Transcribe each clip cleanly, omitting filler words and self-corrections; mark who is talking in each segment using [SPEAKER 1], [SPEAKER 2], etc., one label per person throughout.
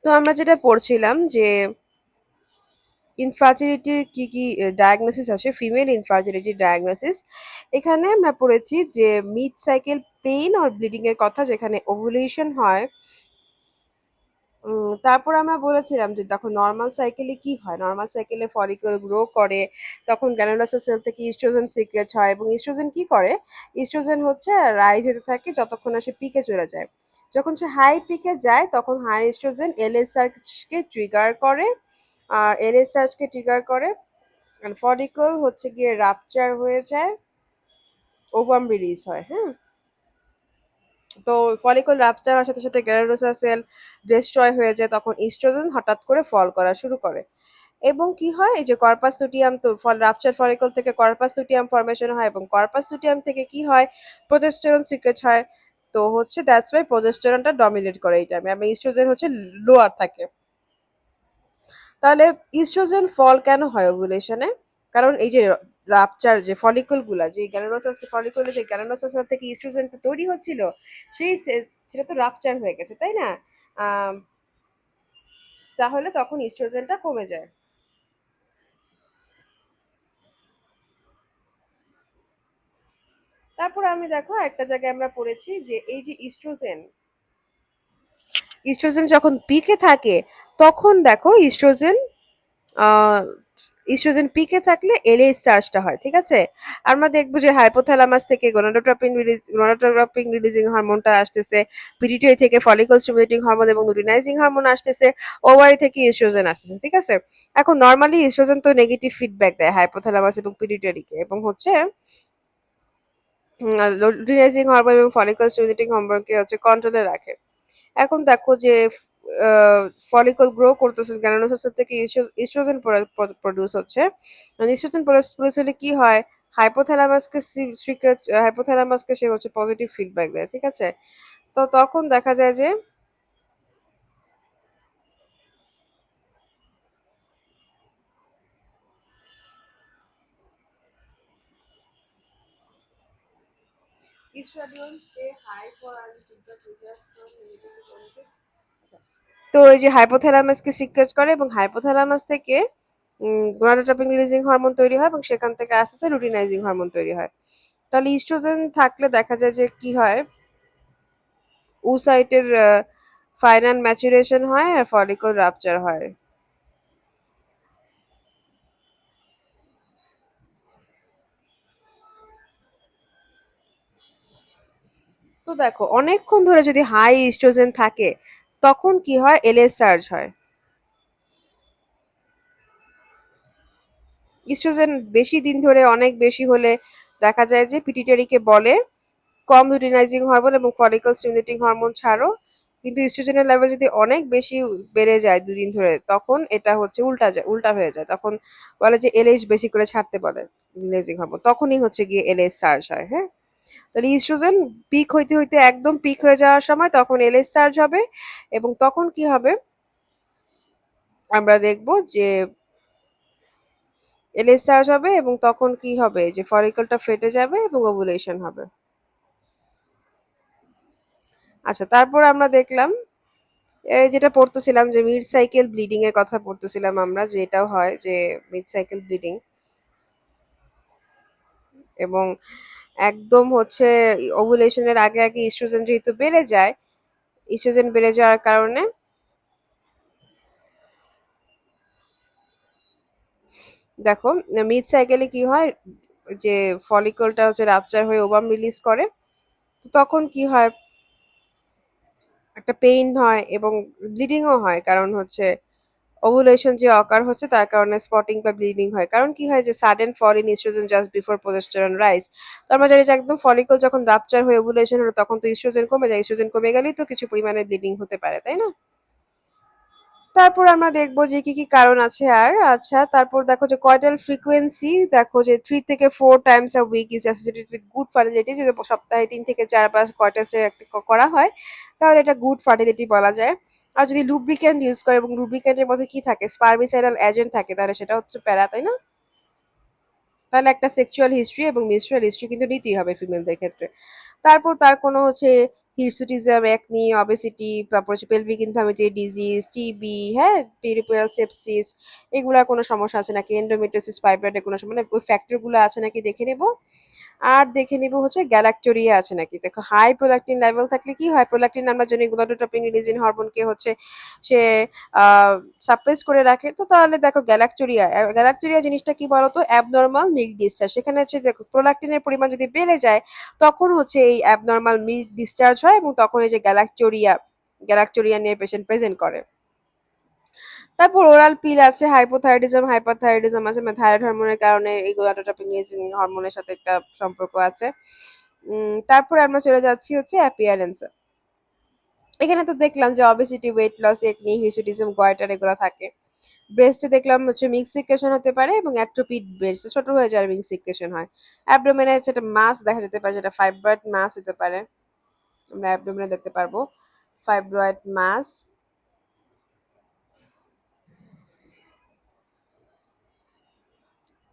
[SPEAKER 1] তো আমরা যেটা পড়ছিলাম যে ইনফার্টিলিটির কি ডায়াগনোসিস আছে, ফিমেল ইনফার্টিলিটি ডায়াগনোসিস। এখানে আমরা পড়েছি যে মিড সাইকেল পেইন আর ব্লিডিং এর কথা, যেখানে ওভুলেশন হয়। তারপর আমরা বলেছিলাম যে দেখো নর্মাল সাইকেলে কি হয়, নর্মাল সাইকেলে ফলিকল গ্রো করে, তখন গ্র্যানুলোসার সেল থেকে ইস্ট্রোজেন সিক্রেট হয়, এবং ইস্ট্রোজেন কি করে, ইস্ট্রোজেন হচ্ছে রাইজ হতে থাকে যতক্ষণ না সে পিকে চলে যায়। যখন সে হাই পিকে যায় তখন হাই ইস্ট্রোজেন এলএসআরকে ট্রিগার করে, আর এলএসআরকে ট্রিগার করে ফলিকল হচ্ছে গিয়ে রাপচার হয়ে যায়, ওভাম রিলিজ হয়। হ্যাঁ, তো ফলিকল রাপচার হওয়ার সাথে সাথে গ্র্যানুলোসার সেল ডিস্ট্রয় হয়ে যায়, তখন ইস্ট্রোজেন হঠাৎ করে ফল করা শুরু করে। এবং কি হয়, এই যে কর্পাস লুটিয়াম, তো রাপচার ফলিকল থেকে কর্পাস লুটিয়াম ফর্মেশন হয়, এবং কর্পাস লুটিয়াম থেকে কি হয়, প্রোজেস্টেরন সিক্রেট হয়। তো হচ্ছে দ্যাটস ওয়াই প্রোজেস্টেরনটা ডমিনেট করে এই টাইমে, এবং ইস্ট্রোজেন হচ্ছে লোয়ার থাকে। তাহলে ইস্ট্রোজেন ফল কেন হয় ওভুলেশনে? কারণ এই যে রাপচার যে ফলিকল গুলা, যে গ্যানানোসাস ফলিকলে যে গ্যানানোসাস থেকে ইস্ট্রোজেনটা তৈরি হচ্ছিল, সেই সেটা তো রাপচার হয়ে গেছে, তাই না? আম, তাহলে তখন ইস্ট্রোজেনটা কমে যায়। তারপর আমি দেখো একটা জায়গায় আমরা পড়েছি যে এই যে ইস্ট্রোজেন, ইস্ট্রোজেন যখন পিকে থাকে তখন দেখো ইস্ট্রোজেন আহ ইস্ট্রোজেন পিকে থাকলে এলএইচ চার্জটা হয়, ঠিক আছে। আমরা দেখবো যে হাইপোথ্যালামাস থেকে গোনাডোট্রপিন রিলিজিং হরমোনটা আসতেছে, পিটিউটারি থেকে ফলিকল স্টিমুলেটিং হরমোন এবং লুটিনাইজিং হরমোন আসতেছে, ওভারি থেকে ইস্ট্রোজেন আসতেছে, ঠিক আছে। এখন নর্মালি ইস্ট্রোজেন তো নেগেটিভ ফিডব্যাক দেয় হাইপোথ্যালামাস এবং পিটিউটারিকে, এবং হচ্ছে লুটিনাইজিং হরমোন এবং ফলিকল স্টিমুলেটিং হরমোনকে হচ্ছে কন্ট্রোলে রাখে। এখন দেখো যে ফলিকল গ্রো করতেছে, গ্রানুলোসাস থেকে ইস্ট্রোজেন প্রডিউস হচ্ছে। ইস্ট্রোজেন প্রডিউস হলে কি হয়, হাইপোথ্যালামাসকে হাইপোথ্যালামাসকে সে হচ্ছে পজিটিভ ফিডব্যাক দেয়, ঠিক আছে। তো তখন দেখা যায় যে তো এই যে হাইপোথ্যালামাসকে সিক্রেট করে, এবং হাইপোথ্যালামাস থেকে গোনাডোট্রপিন রিলিজিং হরমোন তৈরি হয়, এবং সেখান থেকে আস্তে আস্তে লুটিনাইজিং হরমোন তৈরি হয়। তাহলে ইস্ট্রোজেন থাকলে দেখা যায় যে কি হয়, ওসাইটের ফাইনাল ম্যাচুরেশন হয় আর ফলিকল রাপচার হয়। তো দেখো অনেকক্ষণ ধরে যদি হাই ইস্ট্রোজেন থাকে তখন কি হয়, এলএস সার্জ হয়। ইস্ট্রোজেন বেশি দিন ধরে অনেক বেশি হলে দেখা যায় যে পিটিটারিকে বলে কম লুটিনাইজিং হরমোন এবং ফলিকল স্টিমুলেটিং হরমোন ছাড়ো। কিন্তু ইস্ট্রোজেনের লেভেল যদি অনেক বেশি বেড়ে যায় দুদিন ধরে, তখন এটা হচ্ছে উল্টা হয়ে যায়, তখন বলে যে এলএইচ বেশি করে ছাড়তে বলে লুটিনাইজিং হরমোন, তখনই হচ্ছে গিয়ে এলএইচ সার্জ হয়। হ্যাঁ, তাহলে ইস্ট্রোজেন পিক হইতে হইতে একদম পিক হয়ে যাওয়ার সময় তখন এলএইচ সার্জ হবে, এবং তখন কি হবে, আমরা দেখব যে এলএইচ সার্জ হবে, এবং তখন কি হবে, যে ফলিকলটা ফেটে যাবে এবং ওভুলেশন হবে। আচ্ছা, তারপর আমরা দেখলাম যেটা পড়তেছিলাম যে মিড সাইকেল ব্লিডিং এর কথা পড়তেছিলাম আমরা, যে এটাও হয় যে মিড সাইকেল ব্লিডিং, এবং একদম হচ্ছে ওভুলেশনের আগে আগে ইস্ট্রোজেন যেহেতু বেড়ে যায়, ইস্ট্রোজেন বেড়ে যাওয়ার কারণে দেখো মিড সাইকেলে কি হয়, যে ফলিকলটা হচ্ছে রাপচার হয়ে ওভাম রিলিজ করে। তো তখন কি হয়, একটা পেইন হয় এবং ব্লিডিংও হয়, কারণ হচ্ছে ওভুলেশন যে অকার হচ্ছে তার কারণে স্পটিং বা ব্লিডিং হয়। কারণ কি হয়, যে sudden fall in estrogen just before progesterone rise. তো আমরা জানি যে একদম ফলিকল যখন রাপচার হয়ে ওভুলেশন হলো তখন তো ইস্ট্রোজেন কমে যায়, ইস্ট্রোজেন কমে গেলেই তো কিছু পরিমাণে ব্লিডিং হতে পারে, তাই না? তারপর আমরা দেখবো যে কি কি কারণ আছে আর। আচ্ছা, তারপর দেখো যে কয়টাল ফ্রিকোয়েন্সি, দেখো যে 3 থেকে 4 times a week is associated with good fertility, যদি সপ্তাহে 3 থেকে 4 বার কয়টাসের একটা করা হয় তাহলে এটা গুড ফার্টিলিটি বলা যায়। আর যদি লুব্রিক্যান্ট ইউজ করে, এবং লুব্রিক্যান্টের মধ্যে কি থাকে, স্পার্মিসাইডাল এজেন্ট থাকে, তাহলে সেটা হচ্ছে প্যারা, তাই না? তাহলে একটা সেক্সুয়াল হিস্ট্রি এবং মেনস্ট্রুয়াল হিস্ট্রি কিন্তু নিতেই হবে ফিমেলদের ক্ষেত্রে। তারপর তার কোনো হচ্ছে হিরসুটিজম, একনি, অবেসিটি, তারপর হচ্ছে পেলভিক ইনফ্লামেটরি ডিজিজ, টিবি, হ্যাঁ, পেরিফেরাল সেপসিস, এগুলার কোনো সমস্যা আছে নাকি, এন্ডোমেট্রিওসিস, ফাইব্রয়েডের কোনো সমস্যা, মানে ওই ফ্যাক্টর গুলো আছে নাকি দেখে নেব। আর দেখে নিব হচ্ছে গ্যালাকটোরিয়া আছে নাকি। দেখো হাই প্রোলাকটিন লেভেল থাকলে কি হয়, প্রোলাকটিন আমরা জানি গোনাডোট্রপিন রিলিজিং হরমোনকে হচ্ছে সে সাপ্রেস করে রাখে। তো তাহলে দেখো গ্যালাকটোরিয়া, গ্যালাকটোরিয়া জিনিসটা কি বলতো, অ্যাবনর্মাল মিল্ক ডিসচার্জ। সেখানে হচ্ছে দেখো প্রোলাকটিনের পরিমাণ যদি বেড়ে যায় তখন হচ্ছে এই অ্যাবনর্মাল মিল্ক ডিসচার্জ হয় এবং তখন এই যে গ্যালাকটোরিয়া, গ্যালাকটোরিয়া নিয়ে পেশেন্ট প্রেজেন্ট করে। তারপর ওরাল পিল আছে, হাইপোথাইরয়েডিজম, হাইপারথাইরয়েডিজম আছে, মানে থাইরয়েড হরমোনের কারণে এই গোনাডোট্রপিন হরমোনের সাথে একটা সম্পর্ক আছে। তারপর আমরা চলে যাচ্ছি হচ্ছে অ্যাপিয়ারেন্স। এখানে তো দেখলাম যে obesity, weight loss, acne, hirsutism, goitre এগুলো থাকে। ব্রেস্টে দেখলাম হচ্ছে মিক্স সিক্রেশন হতে পারে এবং অ্যাট্রোপিড ব্রেস্ট ছোট হয়ে যায়, মিক্স সিক্রেশন হয়। অ্যাবডোমেনে যেটা মাস দেখা যেতে পারে, যেটা ফাইব্রয়েড মাস হতে পারে, আমরা অ্যাবডোমেনে দেখতে পারবো ফাইব্রয়েড মাস।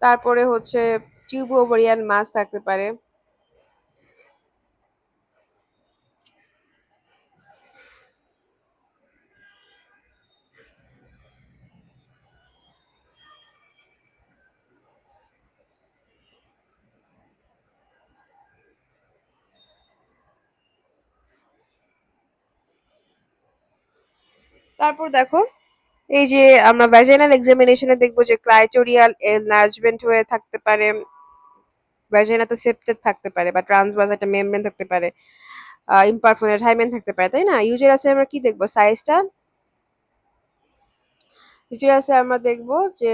[SPEAKER 1] তারপরে হচ্ছে টিউব ওভারিয়ান মাস থাকতে পারে। তারপর দেখো এই যে আমরা ভ্যাজাইনাল এক্সামিনেশনে দেখবো যে ক্লাইটোরিয়াল এনলার্জমেন্ট হয়ে থাকতে পারে, ভ্যাজাইনাতে সেপ্টেড থাকতে পারে, বা ট্রান্সভার্স একটা মেমব্রেন থাকতে পারে, ইমপারফোনেট হাইমেন থাকতে পারে, তাই না? ইউটেরাসে আমরা কি দেখবো, সাইজটা, ইউটেরাসে আমরা দেখবো যে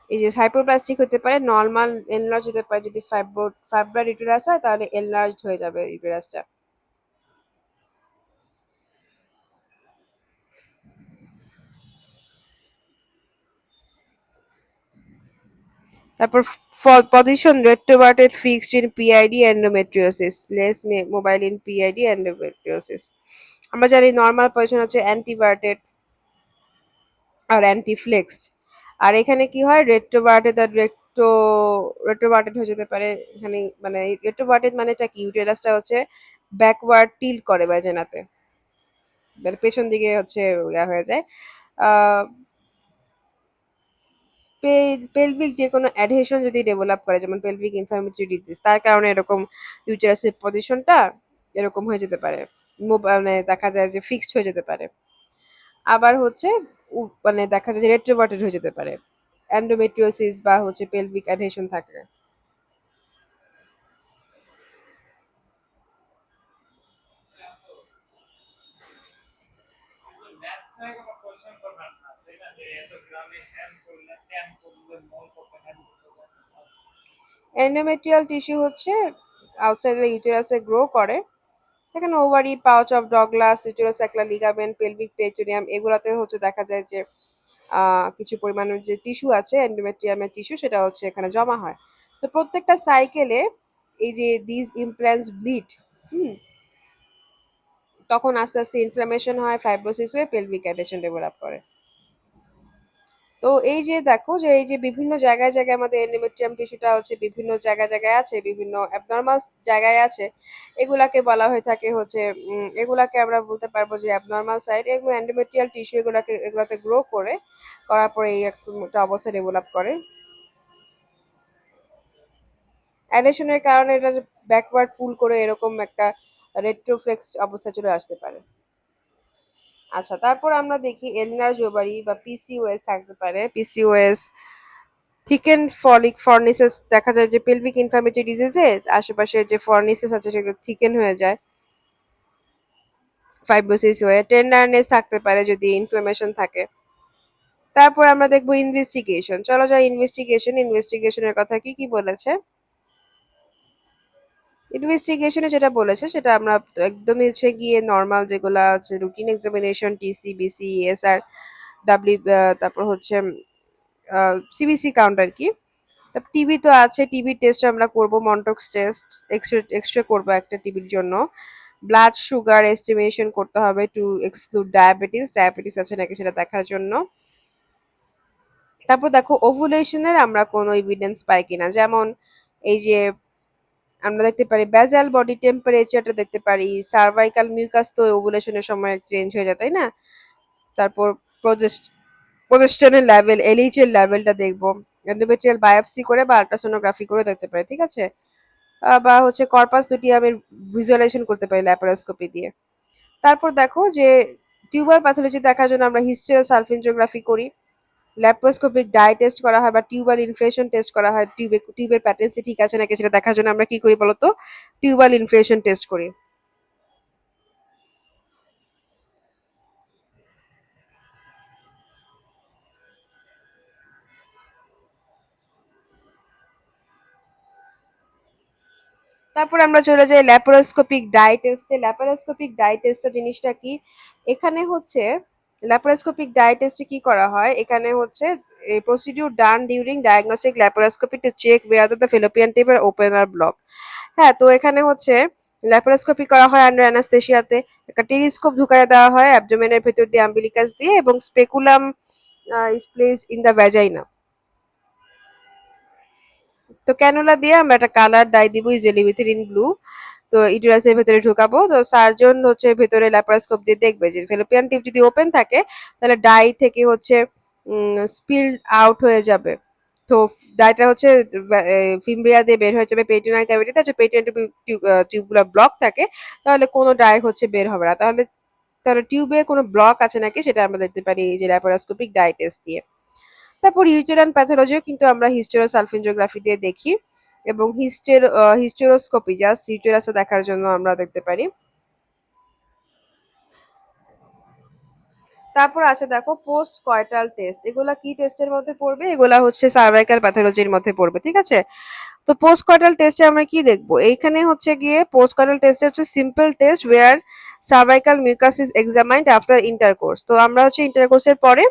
[SPEAKER 1] এই যে হাইপোপ্লাস্টিক হতে পারে, নর্মাল এনলার্জ হতে পারে। যদি ফাইব্রয়েড ইউটেরাস হয় তাহলে এনলার্জড হয়ে যাবে ইউটেরাসটা। তারপর position retroverted fixed in PID endometriosis, less mobile in PID endometriosis। আমরা জানি নর্মাল পজিশন হচ্ছে অ্যান্টিভার্টেড আর অ্যান্টি ফ্লেক্সড। আর এখানে কি হয়, রেট্রোভার্টেড আর রেট্রোভার্টেড হয়ে যেতে পারে এখানে। মানে রেট্রোভার্টেড মানেটা কি, ইউটেরাসটা হচ্ছে ব্যাকওয়ার্ড টিল্ট করে ভ্যাজাইনাতে, মানে পেছন দিকে হচ্ছে ইয়া হয়ে যায়। আহ পেলভিক যে কোনো অ্যাডহেশন যদি ডেভেলপ করে, যেমন পেলভিক ইনফ্লামেটরি ডিজিজ, তার কারণে এরকম ইউটেরাসের পজিশনটা এরকম হয়ে যেতে পারে, মানে দেখা যায় যে ফিক্সড হয়ে যেতে পারে। আবার হচ্ছে মানে দেখা যায় যে রেট্রোভার্টেড হয়ে যেতে পারে, এন্ডোমেট্রিওসিস বা হচ্ছে পেলভিক অ্যাডহেশন থাকলে। এন্ডোমেট্রিয়াল টিস্যু হচ্ছে আউটসাইড ইউটেরাসে গ্রো করে। সেখানে ovary, pouch of Douglas, uterosacral ligament, pelvic peritoneum, এগুলাতে হচ্ছে দেখা যায় যে কিছু পরিমাণের যে টিস্যু আছে এন্ডোমেট্রিয়ামের টিস্যু, সেটা হচ্ছে এখানে জমা হয়। তো প্রত্যেকটা সাইকেলে এই যে দিস ইমপ্ল্যান্টস ব্লিড, হুম, তখন আস্তে আস্তে ইনফ্লামেশন হয়, ফাইব্রোসিস হয়ে পেলভিক অ্যাডহেশন ডেভেলপ করে। তো এই যে দেখো যে এই যে বিভিন্ন জায়গায় জায়গায় আমাদের এন্ডোমেট্রিয়াম টিস্যুটা হচ্ছে বিভিন্ন জায়গায় জায়গায় আছে, বিভিন্ন অ্যাবনর্মাল জায়গায় আছে। এগুলাকে বলা হয়ে থাকে হচ্ছে এগুলাকে আমরা বলতে পারবো যে অ্যাবনর্মাল সাইড, এবং এন্ডোমেট্রিয়াল টিস্যু এগুলাতে গ্রো করে, করার পরে এই একটা অবস্থা ডেভেলপ করে। অ্যাডহেশনের কারণে এটা ব্যাকওয়ার্ড পুল করে এরকম একটা রেট্রোফ্লেক্স অবস্থা চলে আসতে পারে। আচ্ছা, তারপর আমরা দেখি এনলার্জ ওভারি বা পিসিওএস থাকতে পারে। পিসিওএস, থিকেন ফলিক ফর্নিসেস, দেখা যায় যে পেলভিক ইনফ্লামেটরি ডিজিজে আশেপাশে যে ফর্নিসেস আছে সেগুলো থিকেন হয়ে যায়, ফাইব্রোসিস হয়ে। টেন্ডারনেস থাকতে পারে যদি ইনফ্লামেশন থাকে। তারপর আমরা দেখবো ইনভেস্টিগেশন। চলো যাই ইনভেস্টিগেশন। ইনভেস্টিগেশনের কথা কি কি বলেছে, ইনভেস্টিগেশনে যেটা বলেছে সেটা আমরা তো একদমই হচ্ছে গিয়ে নর্মাল যেগুলা হচ্ছে routine examination, TC, BC, SR, W, তারপর হচ্ছে সিবিসি কাউন্ট আর কি। তারপর টিবি তো আছে, টিবি টেস্ট আমরা করব, মন্টক্স টেস্ট, এক্সরে করব একটা টিবির জন্য। ব্লাড সুগার এস্টিমেশন করতে হবে টু এক্সক্লুড ডায়াবেটিস, ডায়াবেটিস আছে নাকি সেটা দেখার জন্য। তারপর দেখো ওভুলেশনের আমরা কোনো এভিডেন্স পাই কিনা, যেমন এই যে আমরা দেখতে পারি বেসাল বডি টেম্পারেচারটা দেখতে পারি, সার্ভাইকাল মিউকাস তো ওভুলেশনের সময় চেঞ্জ হয়ে যায় তাই না? তারপর প্রোজেস্টেরনের লেভেল, এলএইচ এর লেভেলটা দেখবো, এন্ডোমেট্রিয়াল বায়োপসি করে বা আল্ট্রাসোনোগ্রাফি করে দেখতে পারি, ঠিক আছে? বা হচ্ছে কর্পাস লুটিয়ামের ভিজুয়ালাইজেশন করতে পারি ল্যাপারোস্কোপি দিয়ে। তারপর দেখো যে টিউবার প্যাথোলজি দেখার জন্য আমরা হিস্টেরোসালফিনজিওগ্রাফি করি, ল্যাপারোস্কোপিক ডাই টেস্ট করা হয় বা টিউবাল ইনফ্লেশন টেস্ট করা হয়, টিউবের প্যাটেন্সি ঠিক আছে নাকি সেটা দেখার জন্য আমরা কি করি বলতো, টিউবাল ইনফ্লেশন টেস্ট করি। তারপর আমরা চলে যাই ল্যাপারোস্কোপিক ডাই টেস্টে। ল্যাপারোস্কোপিক ডাই টেস্টটা জিনিসটা কি, এখানে হচ্ছে ল্যাপারোস্কোপিক ডাই টেস্টে কি করা হয়, এখানে হচ্ছে a procedure done during diagnostic laparoscopy to check whether the fallopian tube are open or blocked। হ্যাঁ, তো এখানে হচ্ছে ল্যাপারোস্কোপি করা হয় আন্ডার অ্যানাস্থেসিয়াতে, একটা টেলিস্কোপ ঢুকায় দেওয়া হয় অ্যাবডোমেনের ভেতর দিয়ে আম্বিলিকাস দিয়ে, এবং speculum is placed in the vagina. তো ক্যানুলা দিয়ে আমরা একটা কালার ডাই দিব, ইউজুয়ালি ইথিলিন ব্লু। তো ইউটেরাসের ভেতরে ঢুকাবো, তো সার্জন হচ্ছে ভেতরে ল্যাপারোস্কোপ দিয়ে দেখবে যে ফেলোপিয়ান টিউব যদি ওপেন থাকে তাহলে ডাই থেকে হচ্ছে স্পিল আউট হয়ে যাবে। তো ডাইটা হচ্ছে ফিমব্রিয়া দিয়ে বের হয়ে যাবে পেরিটোনিয়াল ক্যাভিটিতে। যে পেরিটোনিয়াল টিউবগুলো ব্লক থাকে তাহলে কোনো ডাই হচ্ছে বের হবে না। তাহলে তাহলে টিউবে কোনো ব্লক আছে নাকি সেটা আমরা দেখতে পারি এই যে ল্যাপারোস্কোপিক ডাই টেস্ট দিয়ে। তারপর ইউটেরাইন প্যাথোলজিও কিন্তু আমরা হিস্টেরোসালফিনজিওগ্রাফি দিয়ে দেখি, এবং হিস্টেরোস্কোপি জাস্ট ইউটেরাসও দেখার জন্য আমরা দেখতে পারি। তারপর আছে দেখো পোস্ট কয়টাল টেস্ট, এগুলা কি টেস্টের মধ্যে পড়বে, এগুলা হচ্ছে সার্ভাইকাল প্যাথোলজির মধ্যে পড়বে, ঠিক আছে? তো পোস্ট কয়টাল টেস্টে আমরা কি দেখবো, এইখানে হচ্ছে গিয়ে পোস্ট কয়টাল টেস্টে হচ্ছে simple test where cervical mucus is examined after intercourse. তো আমরা হচ্ছে ইন্টারকোর্সের পরে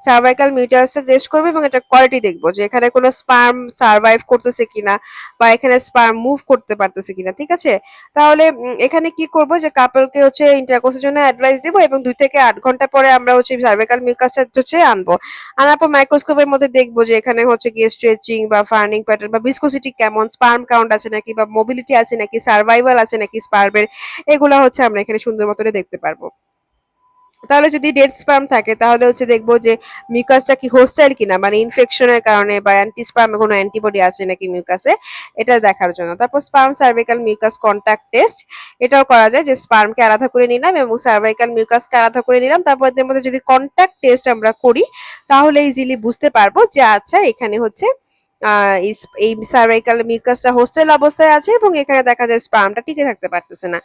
[SPEAKER 1] সার্ভাইকাল মিউটাসটা টেস্ট করবো এবং এটা কোয়ালিটি দেখবো যে এখানে কোনো স্পার্ম সার্ভাইভ করতেছে কিনা বা এখানে স্পার্ম মুভ করতে পারতেছে কিনা, ঠিক আছে? তাহলে এখানে কি করব যে কাপলকে হচ্ছে ইন্টারকোর্সের জন্য অ্যাডভাইস দিব, এবং 2 থেকে 8 ঘন্টা পরে আমরা হচ্ছে সার্ভাইকাল মিউকাসটা হচ্ছে আনবো। আনার পর মাইক্রোস্কোপের মধ্যে দেখবো যে এখানে হচ্ছে গিয়ে স্ট্রেচিং বা ফার্নিং প্যাটার্ন বা ভিসকোসিটি কেমন, স্পার্ম কাউন্ট আছে নাকি বা মোবিলিটি আছে নাকি, সার্ভাইভাল আছে নাকি স্পার্মের, এগুলা হচ্ছে আমরা এখানে সুন্দর মতো দেখতে পারবো। তাহলে যদি ডেড স্পার্ম থাকে তাহলে হচ্ছে দেখবো যে মিউকাসটা কি হোস্টাইল কিনা, মানে ইনফেকশনের কারণে বা অ্যান্টি স্পার্মে কোনো অ্যান্টিবডি আছে নাকি মিউকাসে, এটা দেখার জন্য। তারপর sperm cervical mucus contact test, এটাও করা যায় যে স্পার্মকে আলাদা করে নিলাম এবং সার্ভাইকাল মিউকাসকে আলাদা করে নিলাম, তারপর এদের মধ্যে যদি কন্টাক্ট টেস্ট আমরা করি তাহলে ইজিলি বুঝতে পারবো যে আচ্ছা এখানে হচ্ছে এই সার্ভাইকাল মিউকাসটা হোস্টেল অবস্থায় আছে এবং এখানে দেখা যায় স্পার্মটা টিকে থাকতে পারতেছে না।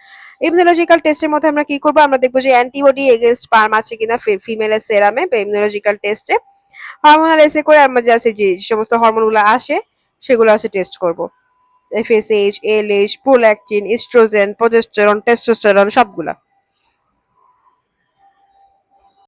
[SPEAKER 1] ইমিউনোলজিক্যাল টেস্টের মধ্যে আমরা কি করবো, আমরা দেখবো যে অ্যান্টিবডি এগেইনস্ট স্পার্ম আছে কিনা ফিমেলের সেরামে বা ইমিউনোলজিক্যাল টেস্টে। হরমোনাল এসে করে আমরা জাস্ট যে সমস্ত হরমোনগুলো আসে সেগুলো হচ্ছে টেস্ট করব, FSH, LH, prolactin, estrogen, progesterone, testosterone সবগুলা।